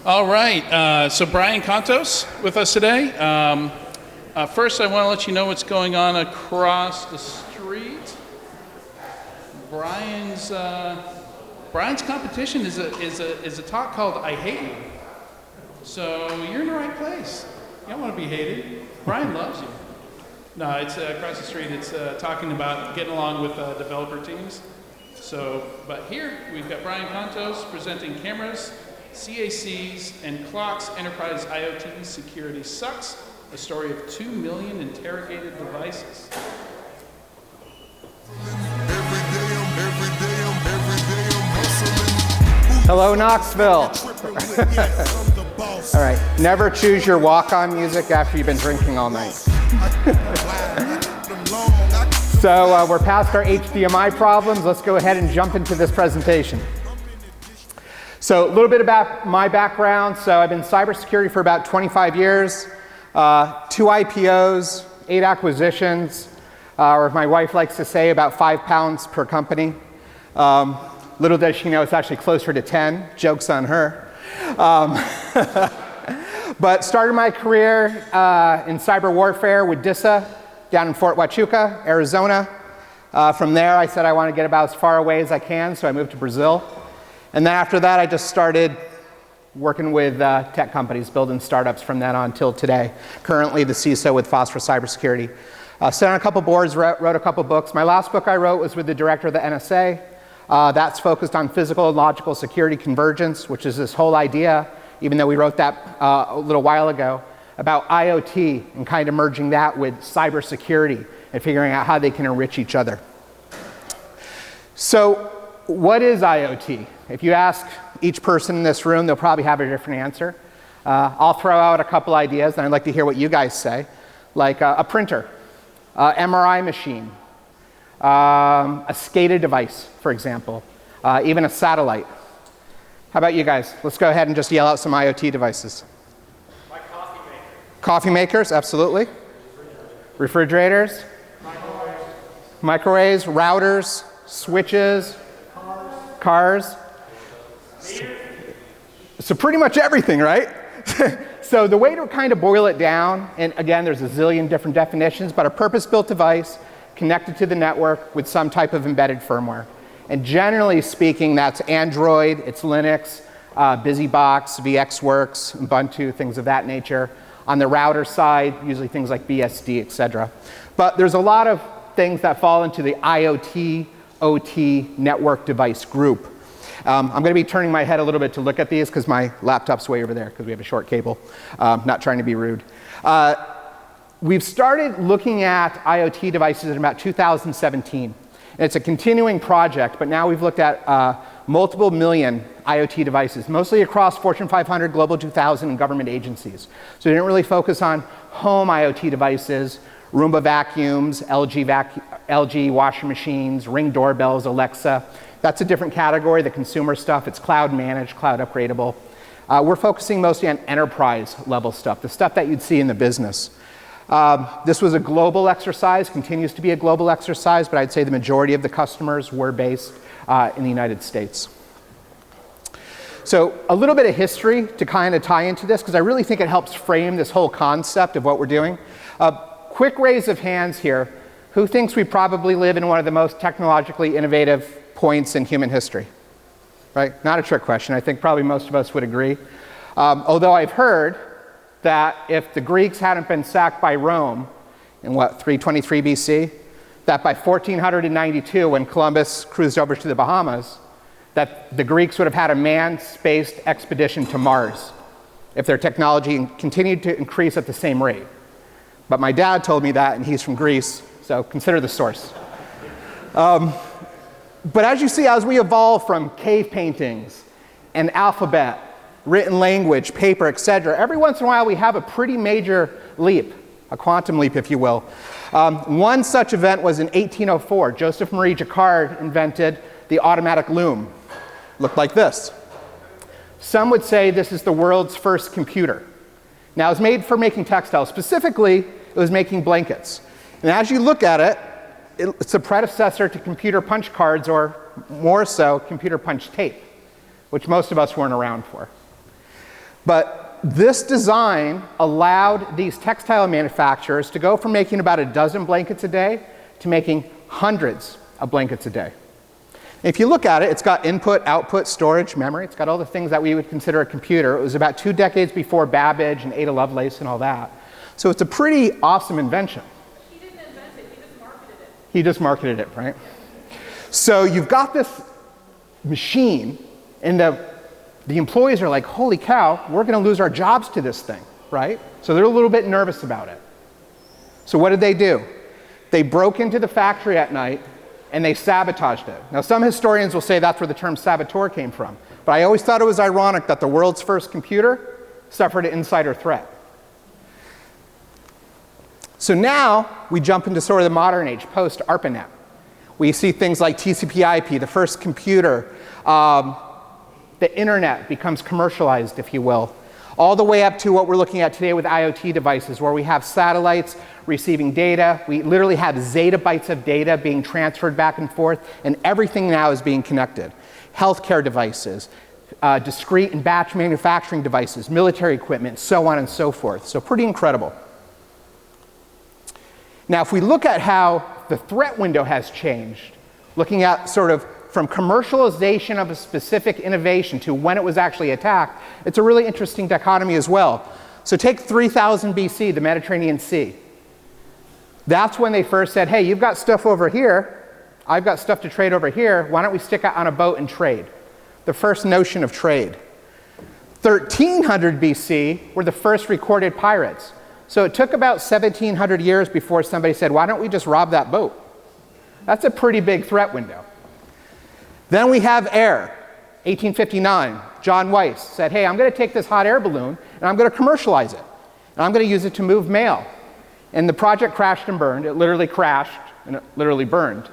All right, so Brian Contos with us today. First, I want to let you know what's going on across the street. Brian's competition is a talk called "I Hate You." So you're in the right place. You don't want to be hated. Brian loves you. No, it's across the street. It's talking about getting along with developer teams. So, but here we've got Brian Contos presenting cameras, CaCs, and clocks. Enterprise IoT security sucks. A story of 2 million interrogated devices. Hello, Knoxville. All right, never choose your walk-on music after you've been drinking all night. So we're past our HDMI problems. Let's go ahead and jump into this presentation. So a little bit about my background. So I've been in cybersecurity for about 25 years, 2 IPOs, 8 acquisitions, or my wife likes to say about 5 pounds per company. Little does she know it's actually closer to 10. Joke's on her. But started my career in cyber warfare with DISA down in Fort Huachuca, Arizona. From there, I said I want to get about as far away as I can, so I moved to Brazil. And then after that, I just started working with tech companies, building startups from then on till today. Currently the CISO with Phosphorus Cybersecurity. Sat on a couple boards, wrote a couple books. My last book I wrote was with the director of the NSA. That's focused on physical and logical security convergence, which is this whole idea, even though we wrote that a little while ago, about IoT and kind of merging that with cybersecurity and figuring out how they can enrich each other. So what is IoT? If you ask each person in this room, they'll probably have a different answer. I'll throw out a couple ideas, and I'd like to hear what you guys say, like a printer, MRI machine, a SCADA device, for example, even a satellite. How about you guys? Let's go ahead and just yell out some IoT devices. Like coffee makers. Coffee makers, absolutely. Refrigerators. Microwaves, routers, switches, cars. So pretty much everything, right? So the way to kind of boil it down, and again, there's a zillion different definitions, but a purpose-built device connected to the network with some type of embedded firmware. And generally speaking, that's Android, it's Linux, BusyBox, VxWorks, Ubuntu, things of that nature. On the router side, usually things like BSD, etc. But there's a lot of things that fall into the IoT, OT network device group. I'm going to be turning my head a little bit to look at these because my laptop's way over there because we have a short cable. Not trying to be rude. We've started looking at IoT devices in about 2017. And it's a continuing project, but now we've looked at multiple million IoT devices, mostly across Fortune 500, Global 2000, and government agencies. So we didn't really focus on home IoT devices, Roomba vacuums, LG washing machines, Ring doorbells, Alexa. That's a different category, the consumer stuff. It's cloud managed, cloud upgradable. We're focusing mostly on enterprise level stuff, the stuff that you'd see in the business. This was a global exercise, continues to be a global exercise, but I'd say the majority of the customers were based in the United States. So a little bit of history to kind of tie into this, because I really think it helps frame this whole concept of what we're doing. Quick raise of hands here. Who thinks we probably live in one of the most technologically innovative points in human history? Right? Not a trick question. I think probably most of us would agree. Although I've heard that if the Greeks hadn't been sacked by Rome in 323 BC, that by 1492, when Columbus cruised over to the Bahamas, that the Greeks would have had a manned-spaced expedition to Mars if their technology continued to increase at the same rate. But my dad told me that, and he's from Greece, so consider the source. But as you see, as we evolve from cave paintings and alphabet, written language, paper, etc., every once in a while we have a pretty major leap, a quantum leap, if you will. One such event was in 1804. Joseph Marie Jacquard invented the automatic loom. Looked like this. Some would say this is the world's first computer. Now, it was made for making textiles. Specifically, it was making blankets. And as you look at it, it's a predecessor to computer punch cards, or more so, computer punch tape, which most of us weren't around for. But this design allowed these textile manufacturers to go from making about a dozen blankets a day to making hundreds of blankets a day. If you look at it, it's got input, output, storage, memory. It's got all the things that we would consider a computer. It was about 2 decades before Babbage and Ada Lovelace and all that. So it's a pretty awesome invention. He didn't invent it, he just marketed it. He just marketed it, right? So you've got this machine, and the employees are like, holy cow, we're going to lose our jobs to this thing, right? So they're a little bit nervous about it. So what did they do? They broke into the factory at night, and they sabotaged it. Now, some historians will say that's where the term saboteur came from. But I always thought it was ironic that the world's first computer suffered an insider threat. So now we jump into sort of the modern age, post-ARPANET. We see things like TCP/IP, the first computer. The internet becomes commercialized, if you will, all the way up to what we're looking at today with IoT devices, where we have satellites receiving data. We literally have zettabytes of data being transferred back and forth, and everything now is being connected. Healthcare devices, discrete and batch manufacturing devices, military equipment, so on and so forth. So pretty incredible. Now, if we look at how the threat window has changed, looking at sort of from commercialization of a specific innovation to when it was actually attacked, it's a really interesting dichotomy as well. So take 3000 BC, the Mediterranean Sea. That's when they first said, hey, you've got stuff over here, I've got stuff to trade over here, why don't we stick it on a boat and trade? The first notion of trade. 1300 BC were the first recorded pirates. So it took about 1700 years before somebody said, why don't we just rob that boat? That's a pretty big threat window. Then we have air. 1859, John Weiss said, hey, I'm going to take this hot air balloon and I'm going to commercialize it. And I'm going to use it to move mail. And the project crashed and burned. It literally crashed and it literally burned.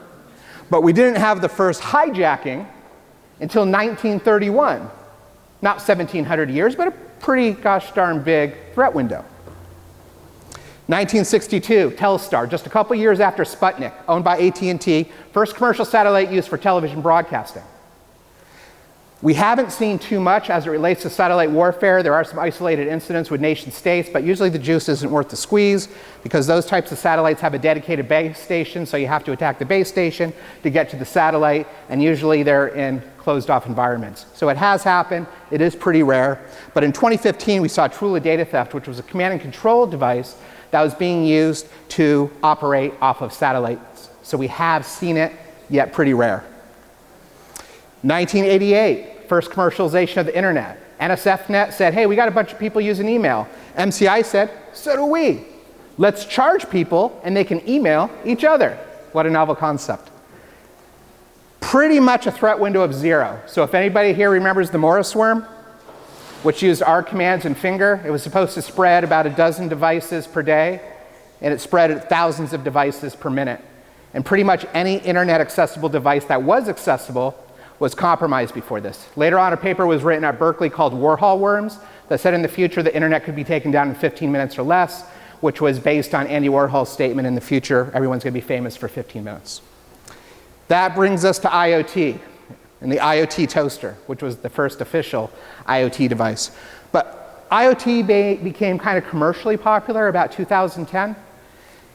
But we didn't have the first hijacking until 1931. Not 1700 years, but a pretty gosh darn big threat window. 1962, Telstar, just a couple years after Sputnik, owned by AT&T, first commercial satellite used for television broadcasting. We haven't seen too much as it relates to satellite warfare. There are some isolated incidents with nation states, but usually the juice isn't worth the squeeze because those types of satellites have a dedicated base station, so you have to attack the base station to get to the satellite, and usually they're in closed-off environments. So it has happened. It is pretty rare. But in 2015, we saw Trula data theft, which was a command and control device that was being used to operate off of satellites. So we have seen it, yet pretty rare. 1988, first commercialization of the internet. NSFNet said, hey, we got a bunch of people using email. MCI said, so do we. Let's charge people and they can email each other. What a novel concept. Pretty much a threat window of 0. So if anybody here remembers the Morris worm, which used R commands and finger, it was supposed to spread about a dozen devices per day, and it spread at thousands of devices per minute. And pretty much any internet accessible device that was accessible was compromised before this. Later on, a paper was written at Berkeley called Warhol worms that said in the future the internet could be taken down in 15 minutes or less, which was based on Andy Warhol's statement in the future, everyone's going to be famous for 15 minutes. That brings us to IoT. And the IoT toaster, which was the first official IoT device. But IoT became kind of commercially popular about 2010.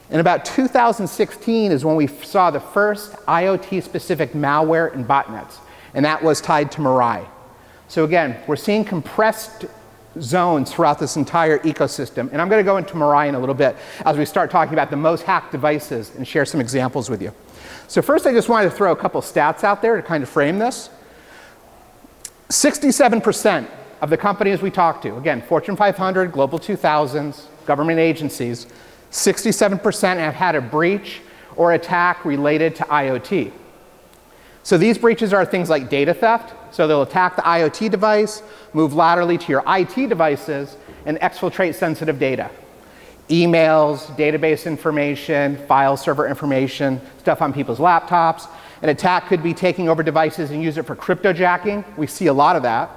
And about 2016 is when we saw the first IoT-specific malware and botnets. And that was tied to Mirai. So again, we're seeing compressed zones throughout this entire ecosystem. And I'm going to go into Mirai in a little bit as we start talking about the most hacked devices and share some examples with you. So first, I just wanted to throw a couple stats out there to kind of frame this. 67% of the companies we talk to, again, Fortune 500, Global 2000s, government agencies, 67% have had a breach or attack related to IoT. So these breaches are things like data theft. So they'll attack the IoT device, move laterally to your IT devices, and exfiltrate sensitive data. Emails, database information, file server information, stuff on people's laptops. An attack could be taking over devices and use it for cryptojacking. We see a lot of that.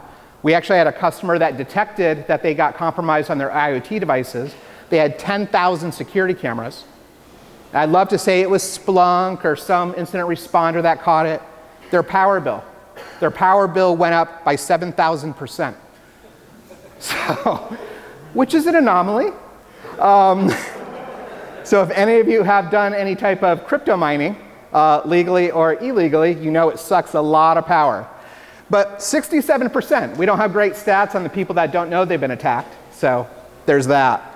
We actually had a customer that detected that they got compromised on their IoT devices. They had 10,000 security cameras. I'd love to say it was Splunk or some incident responder that caught it. Their power bill went up by 7,000%. So which is an anomaly. So if any of you have done any type of crypto mining, legally or illegally, you know it sucks a lot of power. But 67%, we don't have great stats on the people that don't know they've been attacked. So there's that.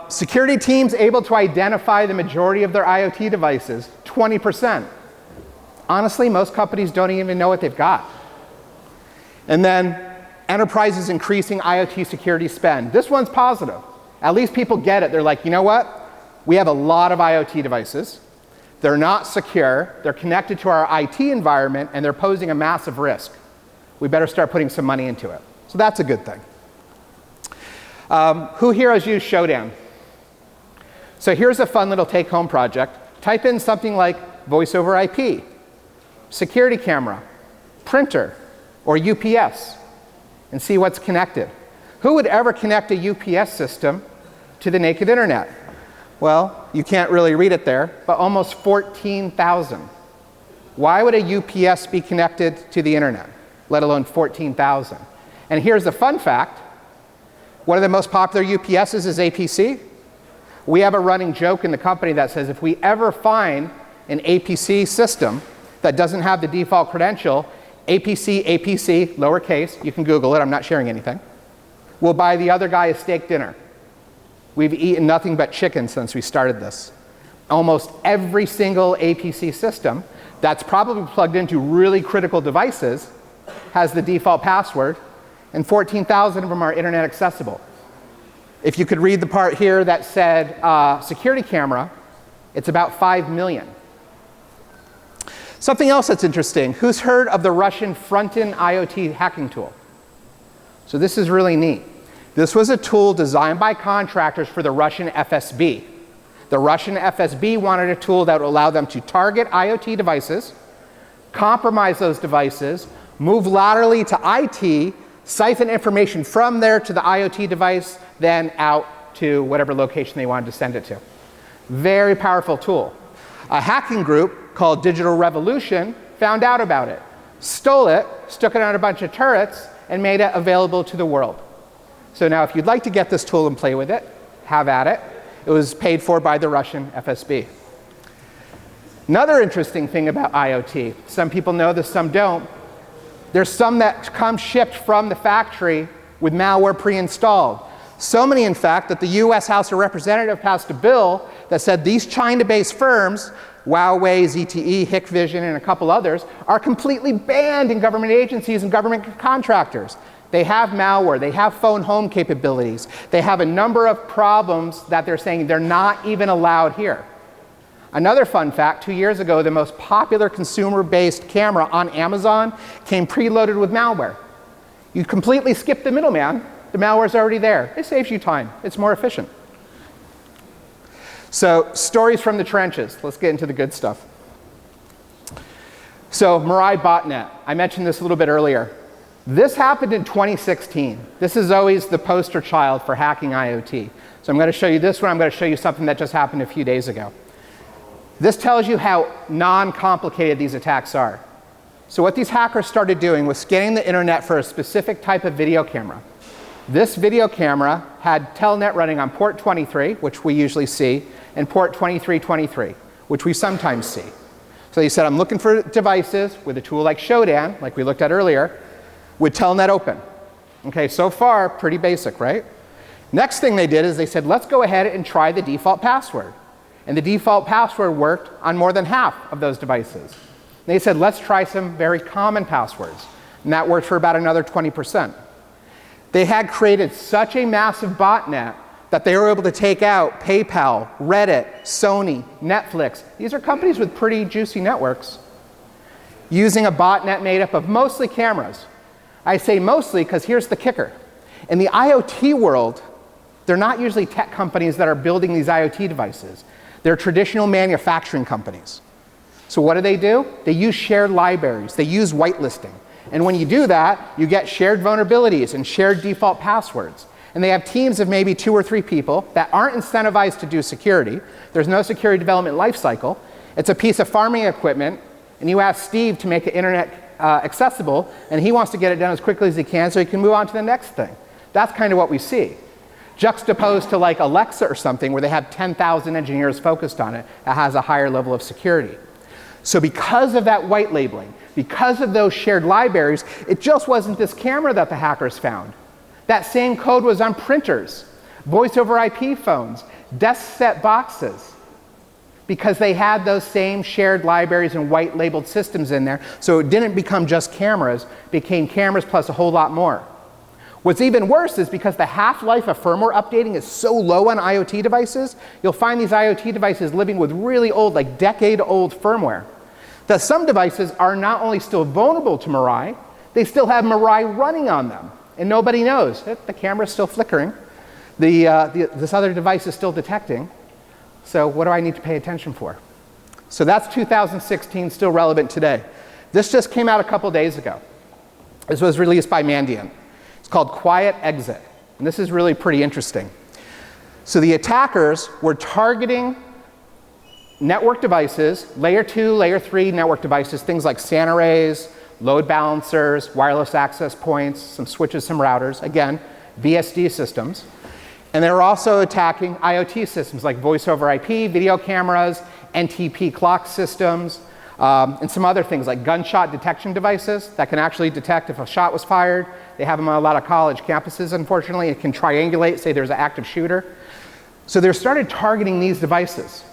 Security teams able to identify the majority of their IoT devices, 20%. Honestly, most companies don't even know what they've got. And then enterprises increasing IoT security spend. This one's positive. At least people get it. They're like, you know what? We have a lot of IoT devices. They're not secure. They're connected to our IT environment, and they're posing a massive risk. We better start putting some money into it. So that's a good thing. Who here has used Showdown? So here's a fun little take-home project. Type in something like voice over IP, security camera, printer, or UPS, and see what's connected. Who would ever connect a UPS system to the naked internet? Well, you can't really read it there, but almost 14,000. Why would a UPS be connected to the internet, let alone 14,000? And here's the fun fact. One of the most popular UPSs is APC. We have a running joke in the company that says if we ever find an APC system that doesn't have the default credential, APC, lowercase, you can Google it, I'm not sharing anything, we'll buy the other guy a steak dinner. We've eaten nothing but chicken since we started this. Almost every single APC system that's probably plugged into really critical devices has the default password, and 14,000 of them are internet accessible. If you could read the part here that said security camera, it's about 5 million. Something else that's interesting, who's heard of the Russian front-end IoT hacking tool? So this is really neat. This was a tool designed by contractors for the Russian FSB. The Russian FSB wanted a tool that would allow them to target IoT devices, compromise those devices, move laterally to IT, siphon information from there to the IoT device, then out to whatever location they wanted to send it to. Very powerful tool. A hacking group called Digital Revolution found out about it, stole it, stuck it on a bunch of turrets, and made it available to the world. So now if you'd like to get this tool and play with it, have at it. It was paid for by the Russian FSB. Another interesting thing about IoT, some people know this, some don't. There's some that come shipped from the factory with malware pre-installed. So many, in fact, that the US House of Representatives passed a bill that said these China-based firms, Huawei, ZTE, Hikvision, and a couple others, are completely banned in government agencies and government contractors. They have malware, they have phone home capabilities, they have a number of problems that they're saying they're not even allowed here. Another fun fact, 2 years ago, the most popular consumer-based camera on Amazon came preloaded with malware. You completely skip the middleman, the malware's already there. It saves you time, it's more efficient. So, stories from the trenches. Let's get into the good stuff. So, Miral Botnet, I mentioned this a little bit earlier. This happened in 2016. This is always the poster child for hacking IoT. So I'm going to show you this one. I'm going to show you something that just happened a few days ago. This tells you how non-complicated these attacks are. So what these hackers started doing was scanning the internet for a specific type of video camera. This video camera had Telnet running on port 23, which we usually see, and port 2323, which we sometimes see. So they said, I'm looking for devices with a tool like Showdown, like we looked at earlier, with Telnet open. Okay, so far, pretty basic, right? Next thing they did is they said, let's go ahead and try the default password. And the default password worked on more than half of those devices. And they said, let's try some very common passwords. And that worked for about another 20%. They had created such a massive botnet that they were able to take out PayPal, Reddit, Sony, Netflix. These are companies with pretty juicy networks, using a botnet made up of mostly cameras. I say mostly because here's the kicker. In the IoT world, they're not usually tech companies that are building these IoT devices. They're traditional manufacturing companies. So what do? They use shared libraries. They use whitelisting. And when you do that, you get shared vulnerabilities and shared default passwords. And they have teams of maybe 2 or 3 people that aren't incentivized to do security. There's no security development lifecycle. It's a piece of farming equipment, and you ask Steve to make it internet accessible, and he wants to get it done as quickly as he can so he can move on to the next thing. That's kind of what we see. Juxtaposed to like Alexa or something where they have 10,000 engineers focused on it, that has a higher level of security. So because of that white labeling, because of those shared libraries, it just wasn't this camera that the hackers found. That same code was on printers, voice over IP phones, desk set boxes, because they had those same shared libraries and white labeled systems in there. So it didn't become just cameras, it became cameras plus a whole lot more. What's even worse is because the half-life of firmware updating is so low on IoT devices, you'll find these IoT devices living with really old, like decade-old firmware. That some devices are not only still vulnerable to Mirai, they still have Mirai running on them. And nobody knows. The camera's still flickering. This other device is still detecting. So what do I need to pay attention for? So that's 2016, still relevant today. This just came out a couple days ago. This was released by Mandiant. It's called Quiet Exit. And this is really pretty interesting. So the attackers were targeting network devices, layer 2, layer 3 network devices, things like SAN arrays, load balancers, wireless access points, some switches, some routers, again, VSD systems. And they were also attacking IoT systems like voice over IP, video cameras, NTP clock systems, and some other things like gunshot detection devices that can actually detect if a shot was fired. They have them on a lot of college campuses, unfortunately. It can triangulate, say there's an active shooter. So they started targeting these devices.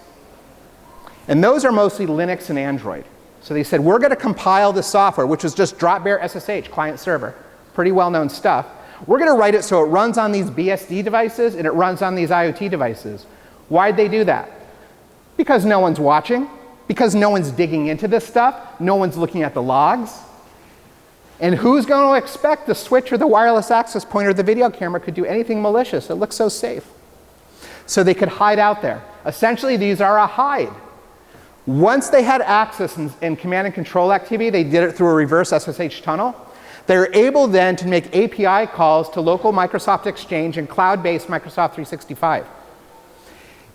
And those are mostly Linux and Android. So they said, we're going to compile this software, which is just drop bear SSH, client server, pretty well-known stuff. We're going to write it so it runs on these BSD devices and it runs on these IoT devices. Why'd they do that? Because no one's watching, because no one's digging into this stuff, no one's looking at the logs. And who's going to expect the switch or the wireless access point or the video camera could do anything malicious? It looks so safe. So they could hide out there. Essentially, these are a hide. Once they had access and command and control activity, they did it through a reverse SSH tunnel. They were able then to make API calls to local Microsoft Exchange and cloud-based Microsoft 365.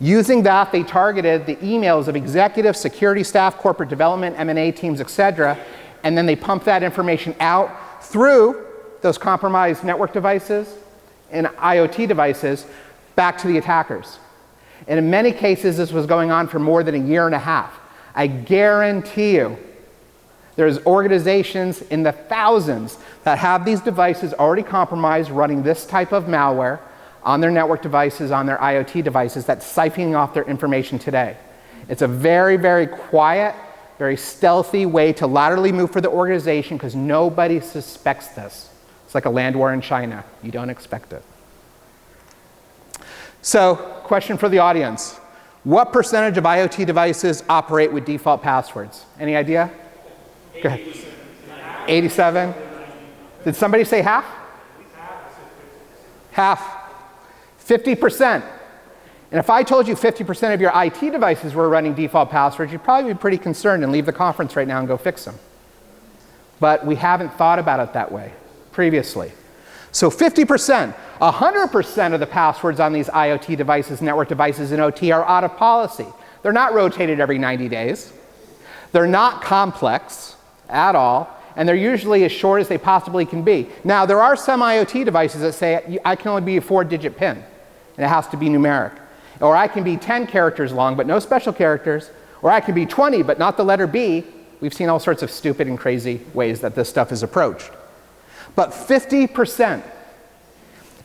Using that, they targeted the emails of executive, security staff, corporate development, M&A teams, et cetera, and then they pumped that information out through those compromised network devices and IoT devices back to the attackers. And in many cases, this was going on for more than a year and a half. I guarantee you, there's organizations in the thousands that have these devices already compromised running this type of malware on their network devices, on their IoT devices, that's siphoning off their information today. It's a very, very quiet, very stealthy way to laterally move for the organization because nobody suspects this. It's like a land war in China. You don't expect it. So, question for the audience. What percentage of IoT devices operate with default passwords? Any idea? Go ahead. 87? Did somebody say half? Half. 50%. And if I told you 50% of your IT devices were running default passwords, you'd probably be pretty concerned and leave the conference right now and go fix them. But we haven't thought about it that way previously. So 50%, 100% of the passwords on these IoT devices, network devices, and OT are out of policy. They're not rotated every 90 days. They're not complex at all, and they're usually as short as they possibly can be. Now, there are some IoT devices that say, I can only be a 4-digit PIN, and it has to be numeric. Or I can be 10 characters long, but no special characters. Or I can be 20, but not the letter B. We've seen all sorts of stupid and crazy ways that this stuff is approached. But 50%.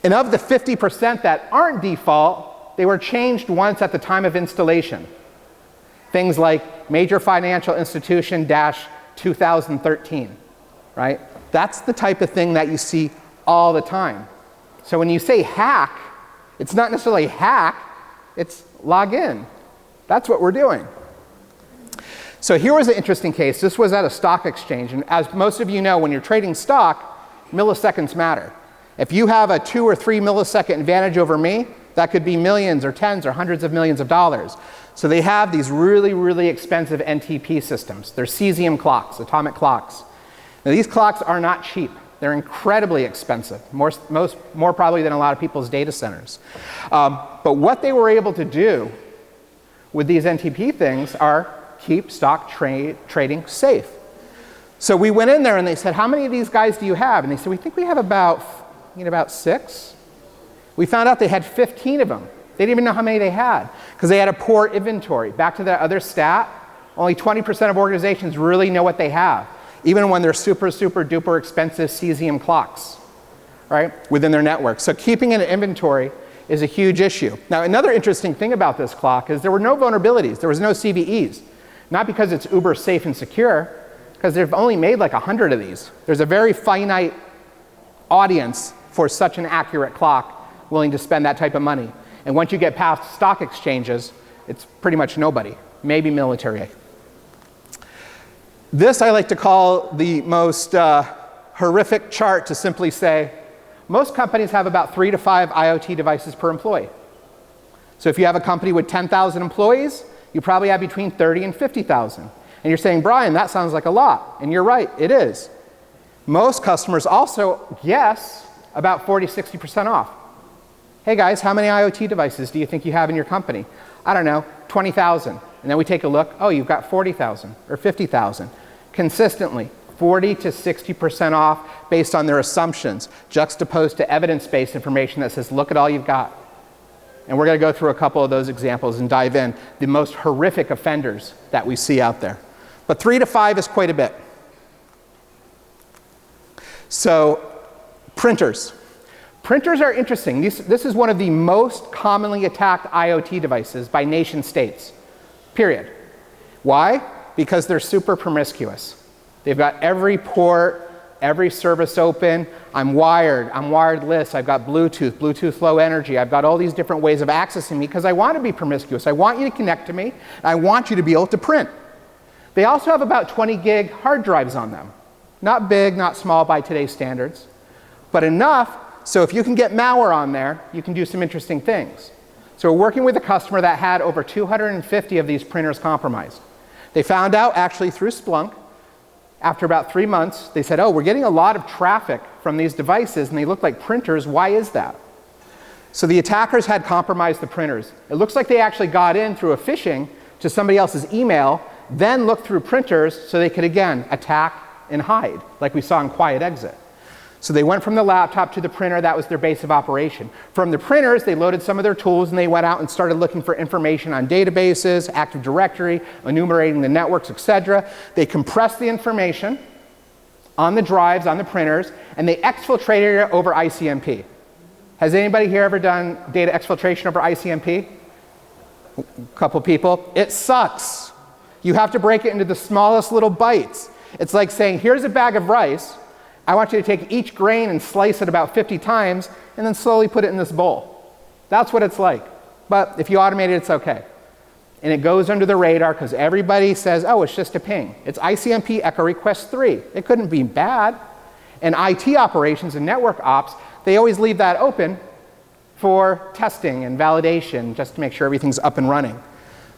And of the 50% that aren't default, they were changed once at the time of installation. Things like major financial institution - 2013, right? That's the type of thing that you see all the time. So when you say hack, it's not necessarily hack, it's log in. That's what we're doing. So here was an interesting case. This was at a stock exchange. And as most of you know, when you're trading stock, milliseconds matter. If you have a 2 or 3 millisecond advantage over me, that could be millions or tens or hundreds of millions of dollars. So they have these really, really expensive NTP systems. They're cesium clocks, atomic clocks. Now these clocks are not cheap. They're incredibly expensive, more probably than a lot of people's data centers. But what they were able to do with these NTP things are keep stock trading safe. So we went in there and they said, how many of these guys do you have? And they said, we think we have about in about 6. We found out they had 15 of them. They didn't even know how many they had because they had a poor inventory. Back to that other stat, only 20% of organizations really know what they have, even when they're super, super duper expensive cesium clocks, right, within their network. So keeping an inventory is a huge issue. Now, another interesting thing about this clock is there were no vulnerabilities. There was no CVEs. Not because it's uber safe and secure, because they've only made like 100 of these. There's a very finite audience for such an accurate clock willing to spend that type of money. And once you get past stock exchanges, it's pretty much nobody, maybe military. This I like to call the most horrific chart to simply say, most companies have about 3 to 5 IoT devices per employee. So if you have a company with 10,000 employees, you probably have between 30 and 50,000. And you're saying, Brian, that sounds like a lot. And you're right, it is. Most customers also guess about 40, 60% off. Hey guys, how many IoT devices do you think you have in your company? I don't know, 20,000. And then we take a look, oh, you've got 40,000 or 50,000. Consistently, 40 to 60% off based on their assumptions, juxtaposed to evidence-based information that says, look at all you've got. And we're going to go through a couple of those examples and dive in the most horrific offenders that we see out there. But 3 to 5 is quite a bit. So printers. Printers are interesting. This is one of the most commonly attacked IoT devices by nation states, period. Why? Because they're super promiscuous. They've got every port, every service open. I'm wired, I'm wireless, I've got Bluetooth, Bluetooth low energy. I've got all these different ways of accessing me because I want to be promiscuous. I want you to connect to me, and I want you to be able to print. They also have about 20 gig hard drives on them. Not big, not small by today's standards, but enough so if you can get malware on there, you can do some interesting things. So we're working with a customer that had over 250 of these printers compromised. They found out actually through Splunk, after about 3 months, they said, oh, we're getting a lot of traffic from these devices and they look like printers. Why is that? So the attackers had compromised the printers. It looks like they actually got in through a phishing to somebody else's email, then looked through printers so they could, again, attack and hide, like we saw in Quiet Exit. So they went from the laptop to the printer. That was their base of operation. From the printers, they loaded some of their tools and they went out and started looking for information on databases, Active Directory, enumerating the networks, etc. They compressed the information on the drives, on the printers, and they exfiltrated it over ICMP. Has anybody here ever done data exfiltration over ICMP? A couple people. It sucks. You have to break it into the smallest little bites. It's like saying, here's a bag of rice. I want you to take each grain and slice it about 50 times and then slowly put it in this bowl. That's what it's like. But if you automate it, it's okay. And it goes under the radar because everybody says, oh, it's just a ping. It's ICMP echo request 3. It couldn't be bad. And IT operations and network ops, they always leave that open for testing and validation just to make sure everything's up and running.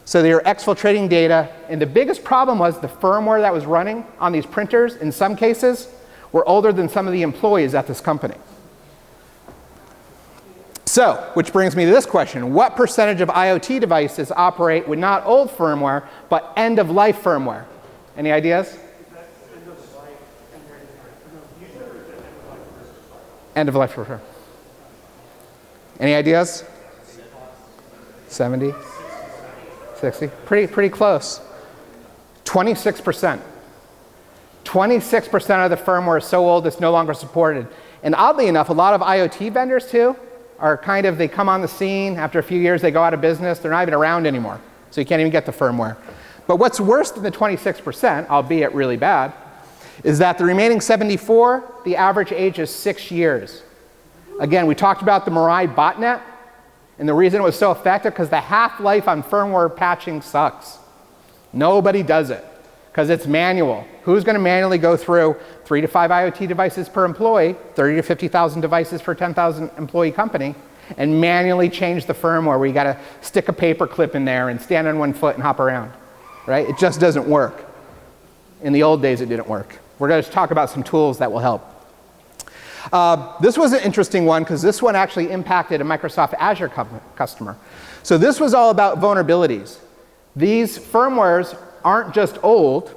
So they were exfiltrating data. And the biggest problem was the firmware that was running on these printers, in some cases, were older than some of the employees at this company. So, which brings me to this question. What percentage of IoT devices operate with not old firmware, but end-of-life firmware? Any ideas? End-of-life firmware. Any ideas? 70? 60? Pretty close. 26%. 26% of the firmware is so old it's no longer supported. And oddly enough, a lot of IoT vendors too are kind of, they come on the scene, after a few years they go out of business, they're not even around anymore. So you can't even get the firmware. But what's worse than the 26%, albeit really bad, is that the remaining 74, the average age is 6 years. Again, we talked about the Miral Botnet, and the reason it was so effective because the half-life on firmware patching sucks. Nobody does it because it's manual. Who's going to manually go through 3 to 5 IoT devices per employee, 30 to 50,000 devices per 10,000 employee company, and manually change the firmware where you got to stick a paper clip in there and stand on one foot and hop around, right? It just doesn't work. In the old days, it didn't work. We're going to talk about some tools that will help. This was an interesting one because this one actually impacted a Microsoft Azure customer. So this was all about vulnerabilities. These firmwares aren't just old,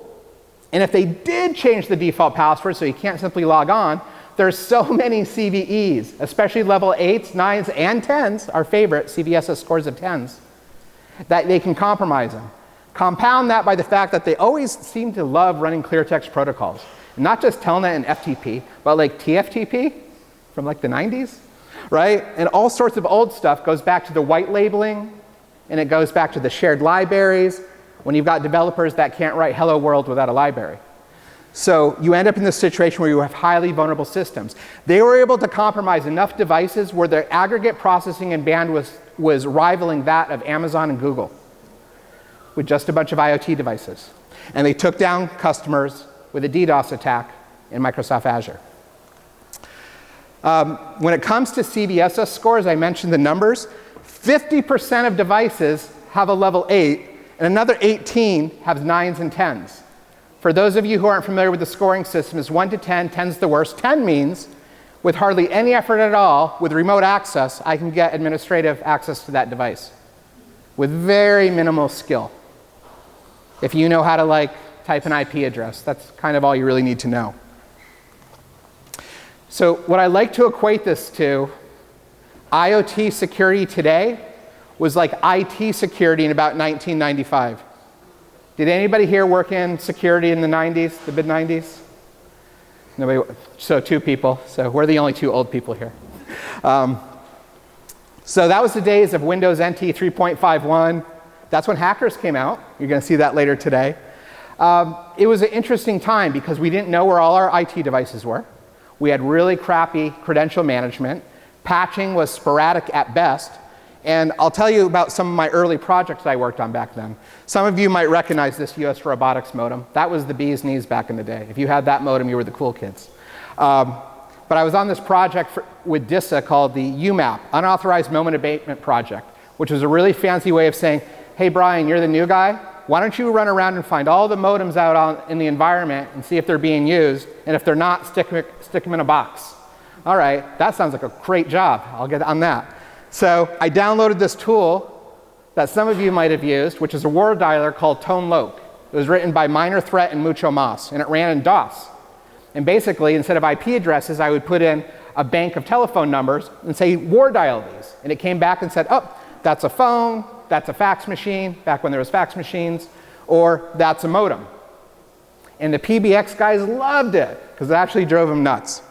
and if they did change the default password so you can't simply log on, there's so many CVEs, especially level 8s, 9s, and 10s, our favorite, CVSS scores of 10s, that they can compromise them. Compound that by the fact that they always seem to love running clear text protocols. Not just Telnet and FTP, but like TFTP from like the 90s, right? And all sorts of old stuff goes back to the white labeling, and it goes back to the shared libraries when you've got developers that can't write hello world without a library. So you end up in this situation where you have highly vulnerable systems. They were able to compromise enough devices where their aggregate processing and bandwidth was rivaling that of Amazon and Google with just a bunch of IoT devices. And they took down customers with a DDoS attack in Microsoft Azure. When it comes to CVSS scores, I mentioned the numbers. 50% of devices have a level 8, and another 18 have 9s and 10s. For those of you who aren't familiar with the scoring system, it's 1 to 10, 10's the worst. 10 means, with hardly any effort at all, with remote access, I can get administrative access to that device with very minimal skill. If you know how to like type an IP address, that's kind of all you really need to know. So what I like to equate this to, IoT security today was like IT security in about 1995. Did anybody here work in security in the 90s, the mid-90s? Nobody, so 2 people. So we're the only 2 old people here. So that was the days of Windows NT 3.51. That's when hackers came out. You're going to see that later today. It was an interesting time because we didn't know where all our IT devices were. We had really crappy credential management. Patching was sporadic at best. And I'll tell you about some of my early projects I worked on back then. Some of you might recognize this US robotics modem. That was the bee's knees back in the day. If you had that modem, you were the cool kids. But I was on this project with DISA called the UMAP, Unauthorized Moment Abatement Project, which was a really fancy way of saying, hey, Brian, you're the new guy. Why don't you run around and find all the modems out in the environment and see if they're being used, and if they're not, stick them in a box. All right, that sounds like a great job. I'll get on that. So I downloaded this tool that some of you might have used, which is a war dialer called ToneLoc. It was written by Minor Threat and Mucho Mas, and it ran in DOS. And basically, instead of IP addresses, I would put in a bank of telephone numbers and say, war dial these. And it came back and said, oh, that's a phone, that's a fax machine, back when there was fax machines, or that's a modem. And the PBX guys loved it, because it actually drove them nuts.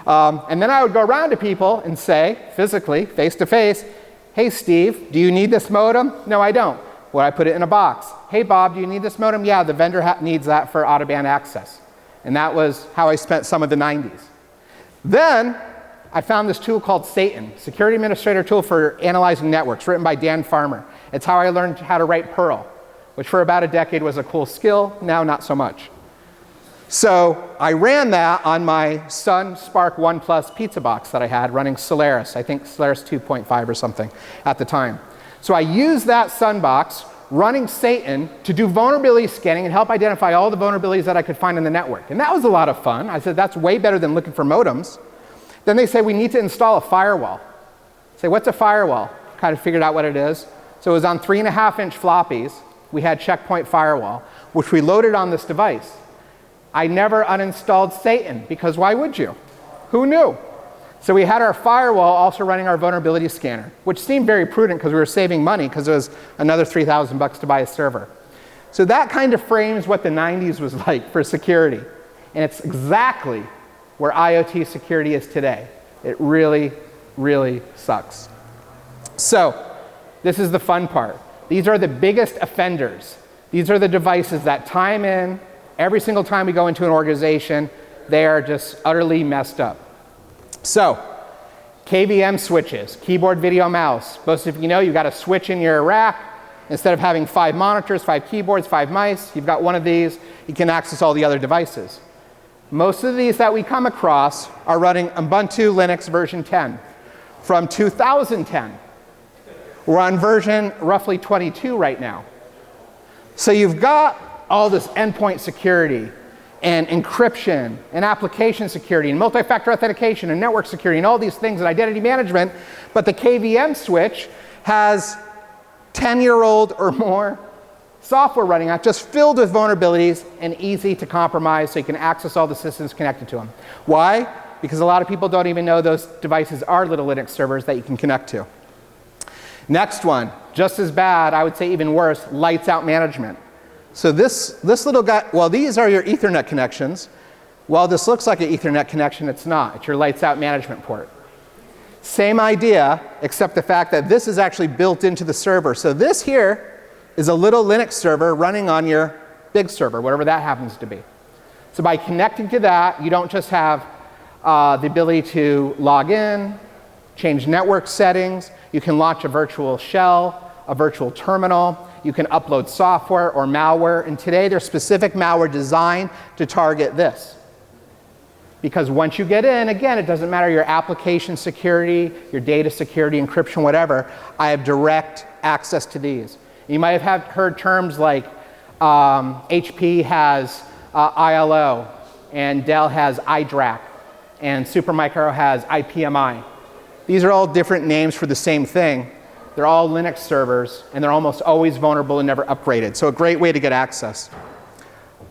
And then I would go around to people and say, physically, face to face, hey, Steve, do you need this modem? No, I don't. Well, I put it in a box. Hey, Bob, do you need this modem? Yeah, the vendor needs that for out-of-band access. And that was how I spent some of the 90s. Then I found this tool called Satan, Security Administrator Tool for Analyzing Networks, written by Dan Farmer. It's how I learned how to write Perl, which for about a decade was a cool skill, now not so much. So I ran that on my Sun Spark 1 Plus pizza box that I had running Solaris, I think Solaris 2.5 or something at the time. So I used that Sun box running Satan to do vulnerability scanning and help identify all the vulnerabilities that I could find in the network. And that was a lot of fun. I said, that's way better than looking for modems. Then they say, we need to install a firewall. I say, what's a firewall? Kind of figured out what it is. So it was on 3.5-inch floppies. We had Checkpoint Firewall, which we loaded on this device. I never uninstalled Satan, because why would you? Who knew? So we had our firewall also running our vulnerability scanner, which seemed very prudent because we were saving money because it was another $3,000 to buy a server. So that kind of frames what the 90s was like for security. And it's exactly where IoT security is today. It really, really sucks. So this is the fun part. These are the biggest offenders. These are the devices that time in, every single time we go into an organization, they are just utterly messed up. So, KVM switches, keyboard, video, mouse. Most of you know you've got a switch in your rack. Instead of having 5 monitors, 5 keyboards, 5 mice, you've got one of these. You can access all the other devices. Most of these that we come across are running Ubuntu Linux version 10 from 2010. We're on version roughly 22 right now. So you've got all this endpoint security and encryption and application security and multi-factor authentication and network security and all these things and identity management, but the KVM switch has 10-year-old or more software running on it, just filled with vulnerabilities and easy to compromise so you can access all the systems connected to them. Why? Because a lot of people don't even know those devices are little Linux servers that you can connect to. Next one, just as bad, I would say even worse, lights out management. So this little guy, well, these are your Ethernet connections. While this looks like an Ethernet connection, it's not. It's your lights out management port. Same idea, except the fact that this is actually built into the server. So this here is a little Linux server running on your big server, whatever that happens to be. So by connecting to that, you don't just have the ability to log in, change network settings. You can launch a virtual shell, a virtual terminal. You can upload software or malware. And today, there's specific malware designed to target this. Because once you get in, again, it doesn't matter your application security, your data security, encryption, whatever. I have direct access to these. You might have heard terms like HP has ILO, and Dell has iDRAC, and Supermicro has IPMI. These are all different names for the same thing. They're all Linux servers, and they're almost always vulnerable and never upgraded. So a great way to get access.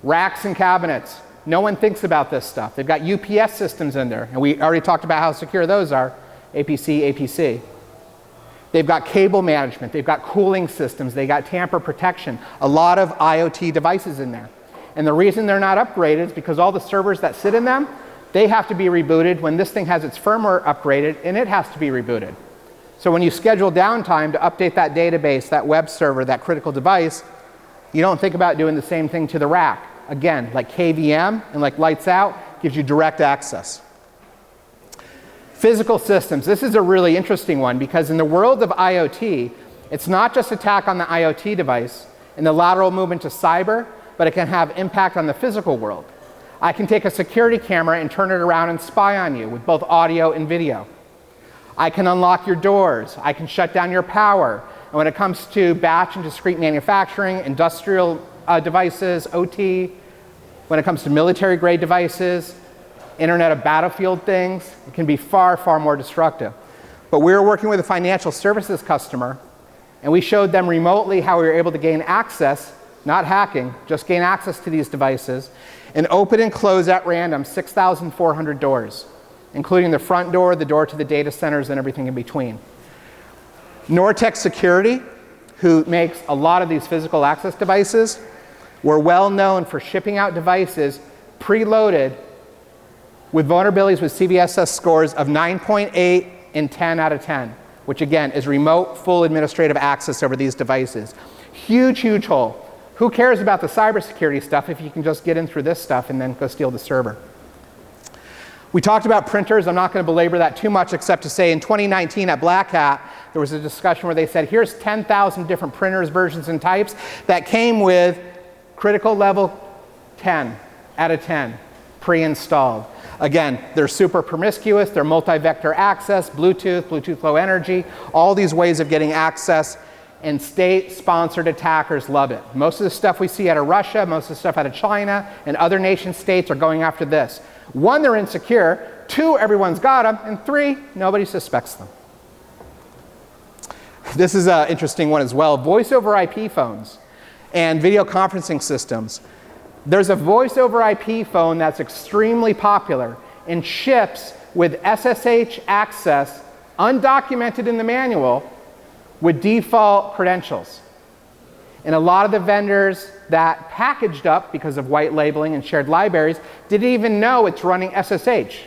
Racks and cabinets. No one thinks about this stuff. They've got UPS systems in there, and we already talked about how secure those are, APC. They've got cable management. They've got cooling systems. They've got tamper protection. A lot of IoT devices in there. And the reason they're not upgraded is because all the servers that sit in them, they have to be rebooted when this thing has its firmware upgraded, and it has to be rebooted. So when you schedule downtime to update that database, that web server, that critical device, you don't think about doing the same thing to the rack. Again, like KVM and like lights out, gives you direct access. Physical systems. This is a really interesting one because in the world of IoT, it's not just attack on the IoT device and the lateral movement to cyber, but it can have impact on the physical world. I can take a security camera and turn it around and spy on you with both audio and video. I can unlock your doors. I can shut down your power. And when it comes to batch and discrete manufacturing, industrial devices, OT, when it comes to military grade devices, Internet of Battlefield things, it can be far, far more destructive. But we were working with a financial services customer, and we showed them remotely how we were able to gain access, not hacking, just gain access to these devices, and open and close at random 6,400 doors, including the front door, the door to the data centers, and everything in between. Nortec Security, who makes a lot of these physical access devices, were well known for shipping out devices preloaded with vulnerabilities with CVSS scores of 9.8 and 10 out of 10, which again is remote full administrative access over these devices. Huge, huge hole. Who cares about the cybersecurity stuff if you can just get in through this stuff and then go steal the server? We talked about printers. I'm not going to belabor that too much except to say in 2019 at Black Hat, there was a discussion where they said, here's 10,000 different printers, versions, and types that came with critical level 10 out of 10 pre-installed. Again, they're super promiscuous. They're multi-vector access, Bluetooth low energy, all these ways of getting access. And state-sponsored attackers love it. Most of the stuff we see out of Russia, most of the stuff out of China, and other nation states are going after this. 1, they're insecure. 2, everyone's got them. And 3, nobody suspects them. This is an interesting one as well. Voice over IP phones and video conferencing systems. There's a voice over IP phone that's extremely popular and ships with SSH access, undocumented in the manual, with default credentials. And a lot of the vendors that packaged up because of white labeling and shared libraries didn't even know it's running SSH.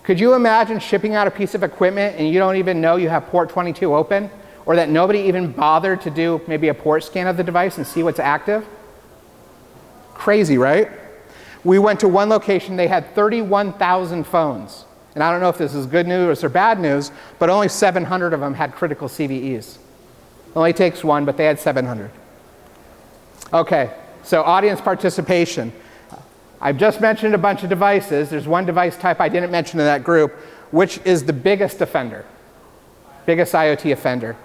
Could you imagine shipping out a piece of equipment and you don't even know you have port 22 open, or that nobody even bothered to do maybe a port scan of the device and see what's active? Crazy, right? We went to one location, they had 31,000 phones. And I don't know if this is good news or bad news, but only 700 of them had critical CVEs. It only takes one, but they had 700. Okay, so audience participation. I've just mentioned a bunch of devices. There's one device type I didn't mention in that group, which is the biggest offender, biggest IoT offender.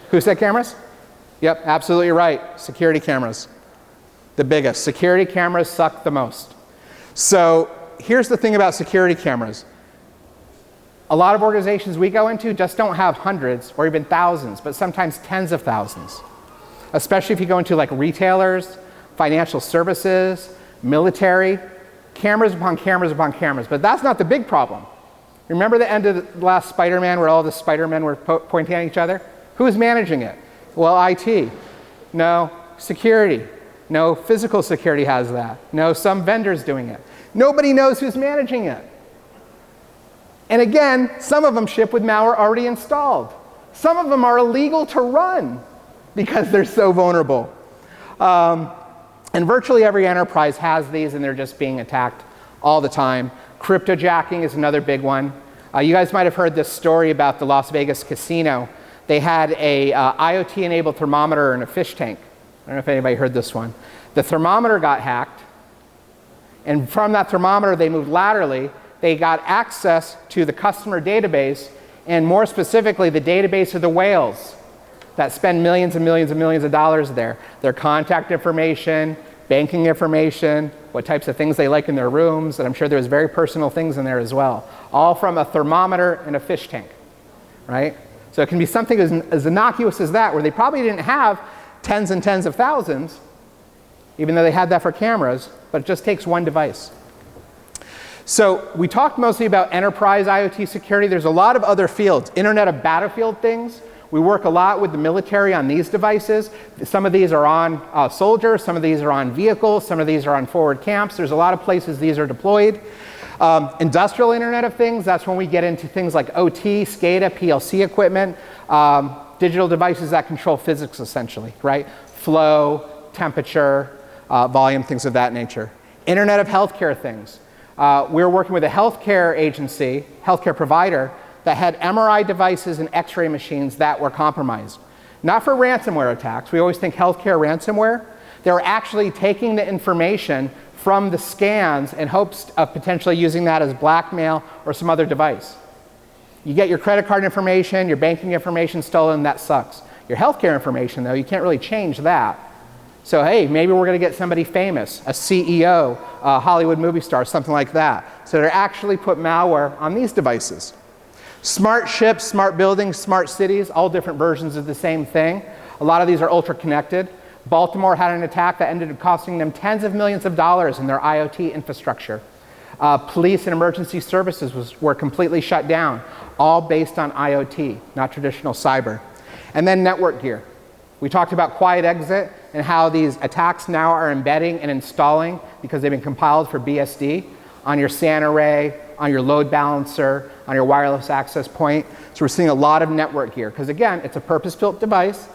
Who said cameras? Yep, absolutely right. Security cameras. The biggest. Security cameras suck the most. So here's the thing about security cameras. A lot of organizations we go into just don't have hundreds or even thousands, but sometimes tens of thousands. Especially if you go into like retailers, financial services, military. cameras upon cameras upon cameras. But that's not the big problem. Remember the end of the last Spider-Man where all the Spider-Men were pointing at each other? Who's managing it? Well, IT. No, security. No, physical security has that. No, some vendor's doing it. Nobody knows who's managing it. And again, some of them ship with malware already installed. Some of them are illegal to run because they're so vulnerable. And virtually every enterprise has these, and they're just being attacked all the time. Cryptojacking is another big one. You guys might have heard this story about the Las Vegas casino. They had a IoT-enabled thermometer in a fish tank. I don't know if anybody heard this one. The thermometer got hacked, and from that thermometer, they moved laterally. They got access to the customer database, and more specifically, the database of the whales that spend millions and millions and millions of dollars there. Their contact information, banking information, what types of things they like in their rooms, and I'm sure there's very personal things in there as well. All from a thermometer in a fish tank, right? So it can be something as innocuous as that, where they probably didn't have tens and tens of thousands, even though they had that for cameras, but it just takes one device. So we talked mostly about enterprise IoT security. There's a lot of other fields. Internet of Battlefield things. We work a lot with the military on these devices. Some of these are on soldiers, some of these are on vehicles, some of these are on forward camps. There's a lot of places these are deployed. Industrial Internet of Things, that's when we get into things like OT, SCADA, PLC equipment, digital devices that control physics essentially, right? Flow, temperature, volume, things of that nature. Internet of Healthcare things. We're working with a healthcare agency, healthcare provider, that had MRI devices and X-ray machines that were compromised. Not for ransomware attacks. We always think healthcare ransomware. They were actually taking the information from the scans in hopes of potentially using that as blackmail or some other device. You get your credit card information, your banking information stolen, that sucks. Your healthcare information, though, you can't really change that. So hey, maybe we're going to get somebody famous, a CEO, a Hollywood movie star, something like that. So they actually put malware on these devices. Smart ships, smart buildings, smart cities, all different versions of the same thing. A lot of these are ultra connected. Baltimore had an attack that ended up costing them tens of millions of dollars in their IoT infrastructure. Police and emergency services were completely shut down, all based on IoT, not traditional cyber. And then network gear. We talked about quiet exit and how these attacks now are embedding and installing, because they've been compiled for BSD, on your SAN array, on your load balancer, on your wireless access point. So we're seeing a lot of network gear, because again, it's a purpose-built device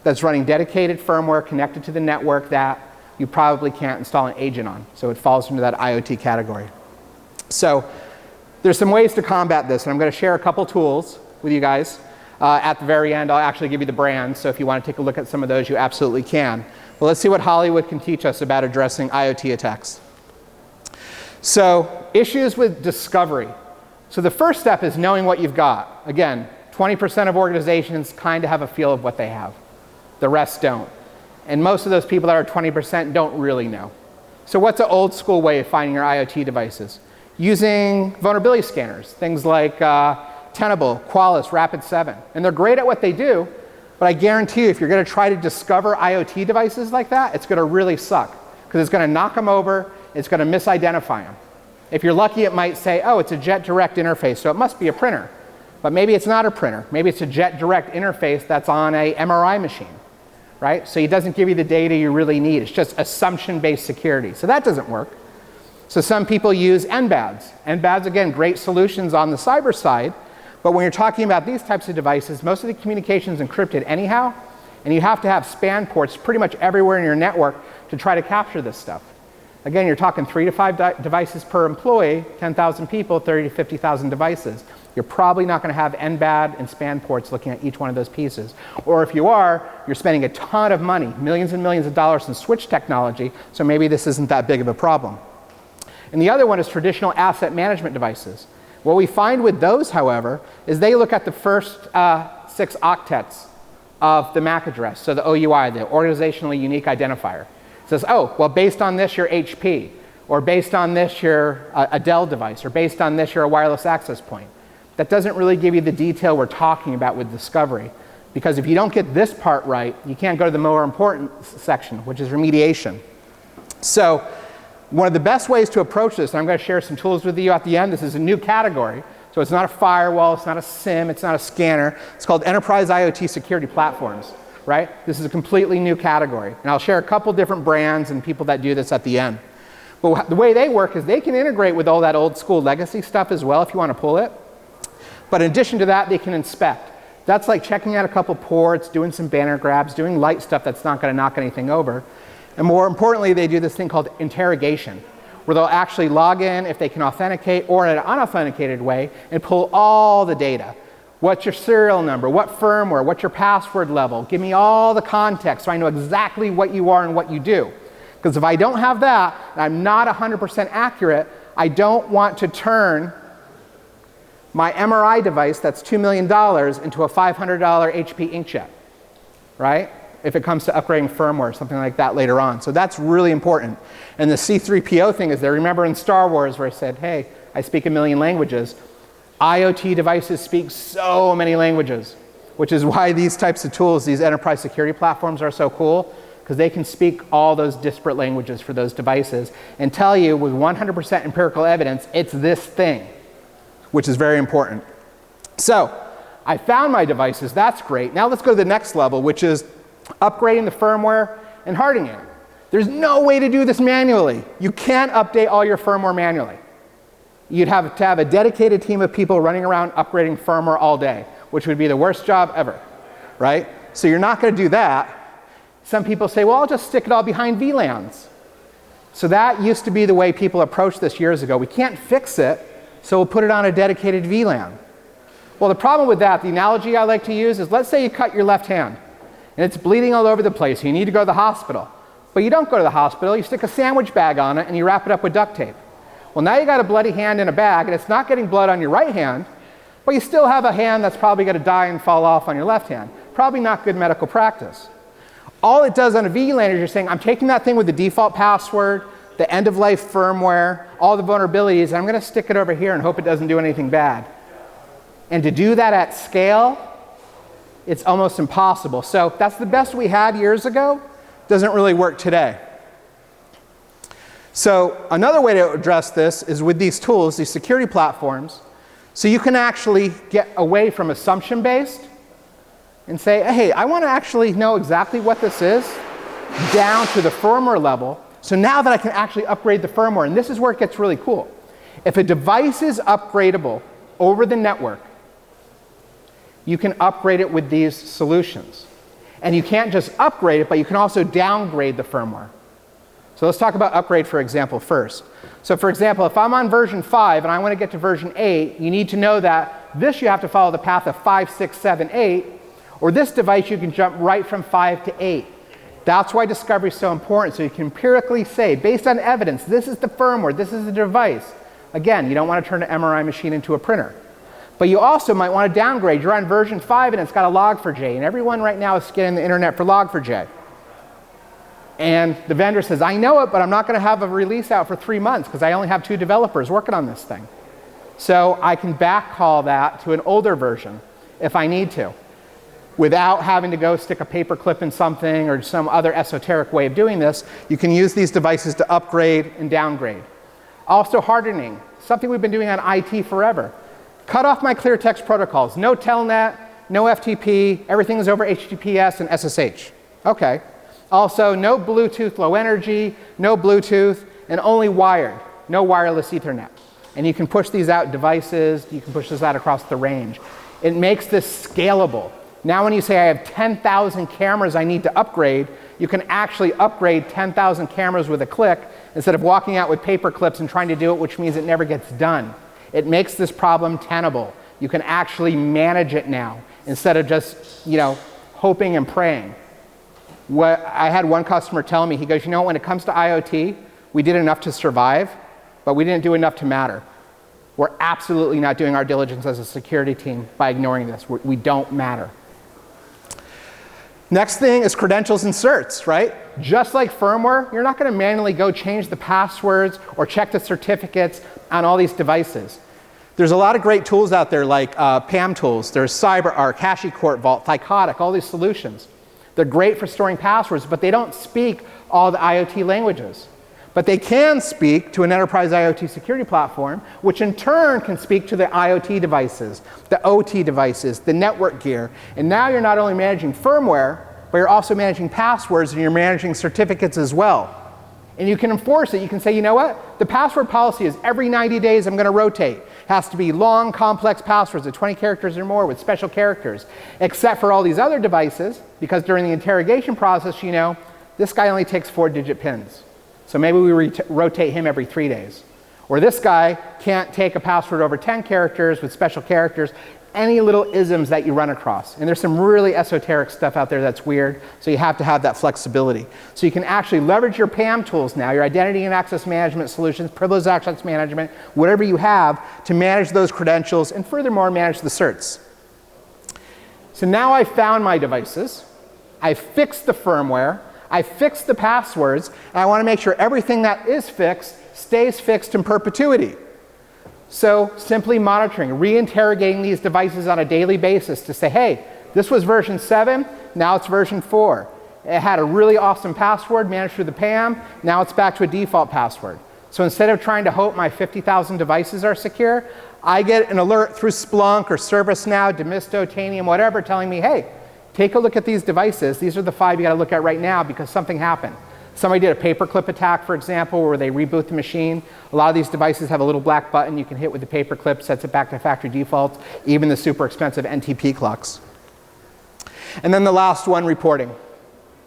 that's running dedicated firmware connected to the network that you probably can't install an agent on. So it falls into that IoT category. So there's some ways to combat this, and I'm going to share a couple tools with you guys. At the very end, I'll actually give you the brands, so if you want to take a look at some of those, you absolutely can. Well, let's see what Hollywood can teach us about addressing IoT attacks. So, issues with discovery. So the first step is knowing what you've got. Again, 20% of organizations kind of have a feel of what they have. The rest don't. And most of those people that are 20% don't really know. So what's an old school way of finding your IoT devices? Using vulnerability scanners, things like Tenable, Qualys, Rapid7. And they're great at what they do, but I guarantee you if you're going to try to discover IoT devices like that, it's going to really suck, because it's going to knock them over, it's going to misidentify them. If you're lucky, it might say, oh, it's a Jet Direct interface, so it must be a printer. But maybe it's not a printer. Maybe it's a Jet Direct interface that's on a MRI machine, right? So it doesn't give you the data you really need. It's just assumption-based security. So that doesn't work. So some people use NBADs. NBADs, again, great solutions on the cyber side. But when you're talking about these types of devices, most of the communication is encrypted anyhow, and you have to have span ports pretty much everywhere in your network to try to capture this stuff. Again, you're talking 3 to 5 devices per employee, 10,000 people, 30 to 50,000 devices. You're probably not going to have NBAD and span ports looking at each one of those pieces. Or if you are, you're spending a ton of money, millions and millions of dollars in switch technology, so maybe this isn't that big of a problem. And the other one is traditional asset management devices. What we find with those, however, is they look at the first 6 octets of the MAC address, so the OUI, the organizationally unique identifier. It says, oh, well, based on this, you're HP, or based on this, you're a Dell device, or based on this, you're a wireless access point. That doesn't really give you the detail we're talking about with discovery, because if you don't get this part right, you can't go to the more important section, which is remediation. So One of the best ways to approach this, and I'm going to share some tools with you at the end, this is a new category. So it's not a firewall, it's not a SIM, it's not a scanner. It's called Enterprise IoT Security Platforms, right? This is a completely new category. And I'll share a couple different brands and people that do this at the end. But the way they work is they can integrate with all that old school legacy stuff as well if you want to pull it. But in addition to that, they can inspect. That's like checking out a couple ports, doing some banner grabs, doing light stuff that's not going to knock anything over. And more importantly, they do this thing called interrogation, where they'll actually log in if they can authenticate or in an unauthenticated way and pull all the data. What's your serial number? What firmware? What's your password level? Give me all the context so I know exactly what you are and what you do. Because if I don't have that, and I'm not 100% accurate, I don't want to turn my MRI device that's $2 million into a $500 HP inkjet, right? If it comes to upgrading firmware, something like that later on. So that's really important. And the C3PO thing is there. Remember in Star Wars where I said, hey, I speak a million languages. IoT devices speak so many languages, which is why these types of tools, these enterprise security platforms are so cool, because they can speak all those disparate languages for those devices and tell you with 100% empirical evidence, it's this thing, which is very important. So I found my devices. That's great. Now let's go to the next level, which is upgrading the firmware and hardening it. There's no way to do this manually. You can't update all your firmware manually. You'd have to have a dedicated team of people running around upgrading firmware all day, which would be the worst job ever, right? So you're not going to do that. Some people say, well, I'll just stick it all behind VLANs. So that used to be the way people approached this years ago. We can't fix it, so we'll put it on a dedicated VLAN. Well, the problem with that, the analogy I like to use is, let's say you cut your left hand, and it's bleeding all over the place. You need to go to the hospital. But you don't go to the hospital. You stick a sandwich bag on it, and you wrap it up with duct tape. Well, now you got a bloody hand in a bag, and it's not getting blood on your right hand, but you still have a hand that's probably going to die and fall off on your left hand. Probably not good medical practice. All it does on a VLAN is you're saying, I'm taking that thing with the default password, the end-of-life firmware, all the vulnerabilities, and I'm going to stick it over here and hope it doesn't do anything bad. And to do that at scale, it's almost impossible. So that's the best we had years ago. Doesn't really work today. So another way to address this is with these tools, these security platforms, so you can actually get away from assumption-based and say, hey, I want to actually know exactly what this is down to the firmware level. So now that I can actually upgrade the firmware, and this is where it gets really cool. If a device is upgradable over the network, you can upgrade it with these solutions. And you can't just upgrade it, but you can also downgrade the firmware. So let's talk about upgrade, for example, first. So for example, if I'm on version 5 and I want to get to version 8, you need to know that this you have to follow the path of 5, 6, 7, 8, or this device you can jump right from 5 to 8. That's why discovery is so important, so you can empirically say, based on evidence, this is the firmware, this is the device. Again, you don't want to turn an MRI machine into a printer. But you also might want to downgrade. You're on version 5 and it's got a log4j, and everyone right now is scanning the internet for log4j. And the vendor says, I know it, but I'm not going to have a release out for 3 months because I only have 2 developers working on this thing. So I can backcall that to an older version if I need to, without having to go stick a paper clip in something or some other esoteric way of doing this. You can use these devices to upgrade and downgrade. Also hardening, something we've been doing on IT forever. Cut off my clear text protocols. No telnet, no FTP, everything is over HTTPS and SSH. Okay. Also, no Bluetooth low energy, no Bluetooth, and only wired, no wireless Ethernet. And you can push these out devices, you can push this out across the range. It makes this scalable. Now when you say I have 10,000 cameras I need to upgrade, you can actually upgrade 10,000 cameras with a click instead of walking out with paper clips and trying to do it, which means it never gets done. It makes this problem tenable. You can actually manage it now instead of just, hoping and praying. What I had one customer tell me, he goes, when it comes to IoT, we did enough to survive, but we didn't do enough to matter. We're absolutely not doing our diligence as a security team by ignoring this. We don't matter. Next thing is credentials and certs, right? Just like firmware, you're not going to manually go change the passwords or check the certificates on all these devices. There's a lot of great tools out there like PAM tools. There's CyberArk, HashiCorp Vault, Thycotic, all these solutions. They're great for storing passwords, but they don't speak all the IoT languages. But they can speak to an enterprise IoT security platform, which in turn can speak to the IoT devices, the OT devices, the network gear. And now you're not only managing firmware, but you're also managing passwords and you're managing certificates as well. And you can enforce it. You can say, you know what? The password policy is every 90 days I'm going to rotate. It has to be long, complex passwords of 20 characters or more with special characters, except for all these other devices, because during the interrogation process, you know, this guy only takes 4-digit pins. So maybe we rotate him every 3 days. Or this guy can't take a password over 10 characters with special characters. Any little isms that you run across. And there's some really esoteric stuff out there that's weird, so you have to have that flexibility. So you can actually leverage your PAM tools now, your identity and access management solutions, privileged access management, whatever you have, to manage those credentials and furthermore manage the certs. So now I've found my devices, I've fixed the firmware, I fixed the passwords, and I want to make sure everything that is fixed stays fixed in perpetuity. So simply monitoring, reinterrogating these devices on a daily basis to say, hey, this was version 7, now it's version 4. It had a really awesome password managed through the PAM, now it's back to a default password. So instead of trying to hope my 50,000 devices are secure, I get an alert through Splunk or ServiceNow, Demisto, Tanium, whatever, telling me, hey, take a look at these devices. These are the 5 you got to look at right now because something happened. Somebody did a paperclip attack, for example, where they reboot the machine. A lot of these devices have a little black button you can hit with the paperclip, sets it back to factory default, even the super expensive NTP clocks. And then the last one, reporting.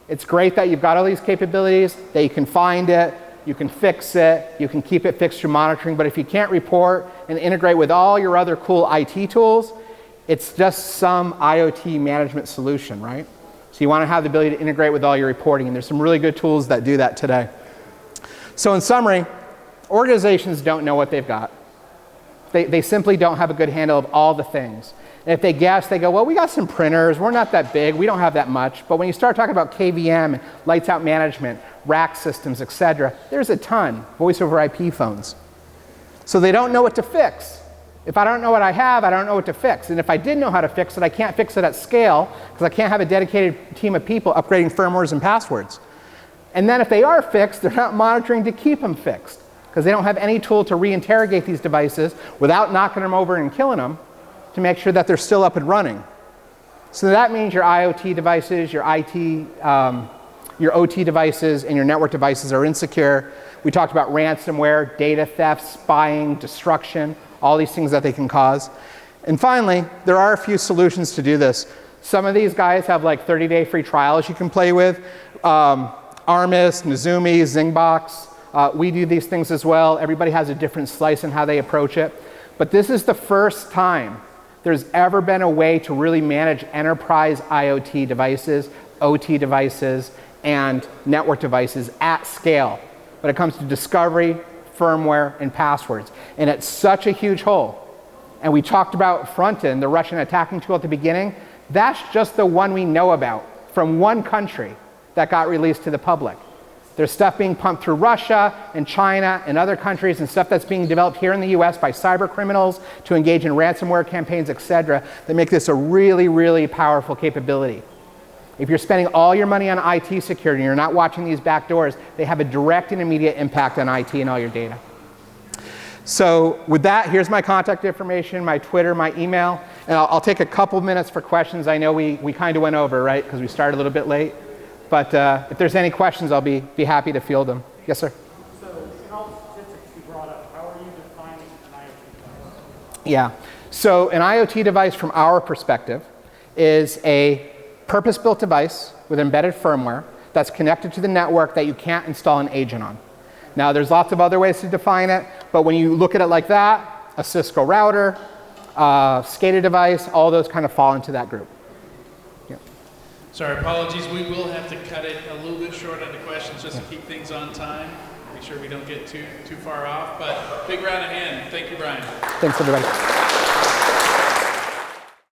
It's great that you've got all these capabilities, that you can find it, you can fix it, you can keep it fixed through monitoring, but if you can't report and integrate with all your other cool IT tools, it's just some IoT management solution, right? So you want to have the ability to integrate with all your reporting, and there's some really good tools that do that today. So in summary, organizations don't know what they've got. They simply don't have a good handle of all the things. And if they guess, they go, well, we got some printers, we're not that big, we don't have that much. But when you start talking about KVM, lights out management, rack systems, et cetera, there's a ton, voice over IP phones. So they don't know what to fix. If I don't know what I have, I don't know what to fix. And if I did know how to fix it, I can't fix it at scale because I can't have a dedicated team of people upgrading firmwares and passwords. And then if they are fixed, they're not monitoring to keep them fixed because they don't have any tool to reinterrogate these devices without knocking them over and killing them to make sure that they're still up and running. So that means your IoT devices, your your OT devices, and your network devices are insecure. We talked about ransomware, data theft, spying, destruction, all these things that they can cause. And finally, there are a few solutions to do this. Some of these guys have like 30-day free trials you can play with. Armis, Nezumi, Zingbox. We do these things as well. Everybody has a different slice in how they approach it. But this is the first time there's ever been a way to really manage enterprise IoT devices, OT devices, and network devices at scale when it comes to discovery, firmware, and passwords. And it's such a huge hole. And we talked about front-end, the Russian attacking tool at the beginning. That's just the one we know about from one country that got released to the public. There's stuff being pumped through Russia and China and other countries and stuff that's being developed here in the US by cyber criminals to engage in ransomware campaigns, et cetera, that make this a really, really powerful capability. If you're spending all your money on IT security and you're not watching these back doors, they have a direct and immediate impact on IT and all your data. So with that, here's my contact information, my Twitter, my email, and I'll take a couple minutes for questions. I know we kind of went over, right, because we started a little bit late. But if there's any questions, I'll be happy to field them. Yes, sir? So in all the statistics you brought up, how are you defining an IoT device? Yeah. So an IoT device from our perspective is a purpose-built device with embedded firmware that's connected to the network that you can't install an agent on. Now, there's lots of other ways to define it, but when you look at it like that, a Cisco router, SCADA device, all those kind of fall into that group. Yeah. Sorry, apologies. We will have to cut it a little bit short on the questions just to keep things on time. Make sure we don't get too far off, but big round of hand. Thank you, Brian. Thanks, everybody.